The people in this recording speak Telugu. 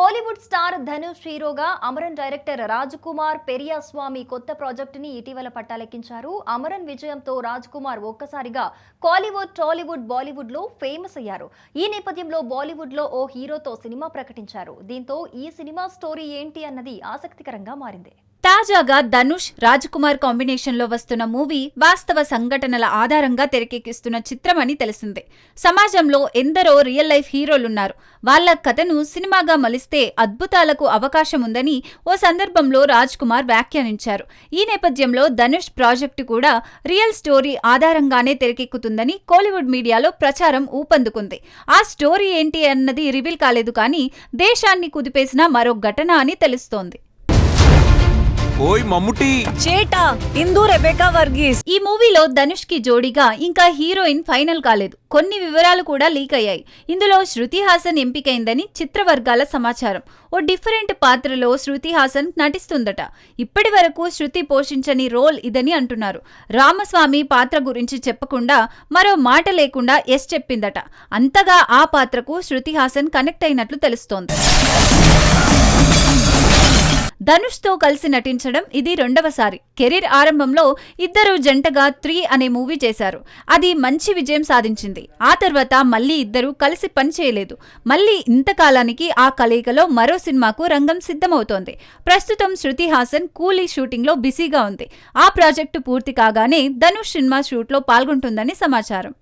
కోలీవుడ్ స్టార్ ధనుష్ హీరోగా అమరన్ డైరెక్టర్ రాజ్ కుమార్ పెరియాస్వామి కొత్త ప్రాజెక్టుని ఇటీవల పట్టాలెక్కించారు. అమరన్ విజయంతో రాజ్ కుమార్ ఒక్కసారిగా కోలీవుడ్, టాలీవుడ్, బాలీవుడ్ లో ఫేమస్ అయ్యారు. ఈ నేపథ్యంలో బాలీవుడ్ లో ఓ హీరోతో సినిమా ప్రకటించారు. దీంతో ఈ సినిమా స్టోరీ ఏంటి అన్నది ఆసక్తికరంగా మారింది. తాజాగా ధనుష్, రాజ్ కుమార్ కాంబినేషన్ లో వస్తున్న మూవీ వాస్తవ సంఘటనల ఆధారంగా తెరకెక్కిస్తున్న చిత్రం అని తెలిసిందే. సమాజంలో ఎందరో రియల్ లైఫ్ హీరోలున్నారు. వాళ్ల కథను సినిమాగా మలిస్తే అద్భుతాలకు అవకాశం ఉందని ఓ సందర్భంలో రాజ్ కుమార్ వ్యాఖ్యానించారు. ఈ నేపథ్యంలో ధనుష్ ప్రాజెక్టు కూడా రియల్ స్టోరీ ఆధారంగానే తెరకెక్కుతుందని కోలీవుడ్ మీడియాలో ప్రచారం ఊపందుకుంది. ఆ స్టోరీ ఏంటి అన్నది రివీల్ కాలేదు, కానీ దేశాన్ని కుదిపేసిన మరో ఘటన అని తెలుస్తోంది. ఓయ్ మమ్ముటి, చేటా ఇందు రెబెకా వర్గీస్. ఈ మూవీలో ధనుష్ కి జోడీగా ఇంకా హీరోయిన్ ఫైనల్ కాలేదు. కొన్ని వివరాలు కూడా లీక్ అయ్యాయి. ఇందులో శృతి హాసన్ ఎంపికైందని చిత్రవర్గాల సమాచారం. ఓ డిఫరెంట్ పాత్రలో శృతి హాసన్ నటిస్తుందట. ఇప్పటి వరకు శృతి పోషించని రోల్ ఇదని అంటున్నారు. రామస్వామి పాత్ర గురించి చెప్పకుండా మరో మాట లేకుండా ఎస్ చెప్పిందట. అంతగా ఆ పాత్రకు శృతి హాసన్ కనెక్ట్ అయినట్లు తెలుస్తోంది. ధనుష్ తో కలిసి నటించడం ఇది రెండవసారి. కెరీర్ ఆరంభంలో ఇద్దరు జంటగా 3 అనే మూవీ చేశారు. అది మంచి విజయం సాధించింది. ఆ తర్వాత మళ్లీ ఇద్దరు కలిసి పనిచేయలేదు. మళ్లీ ఇంతకాలానికి ఆ కలయికలో మరో సినిమాకు రంగం సిద్ధమవుతోంది. ప్రస్తుతం శృతి హాసన్ కూలీ షూటింగ్ లో బిజీగా ఉంది. ఆ ప్రాజెక్టు పూర్తి కాగానే ధనుష్ సినిమా షూట్ లో పాల్గొంటుందని సమాచారం.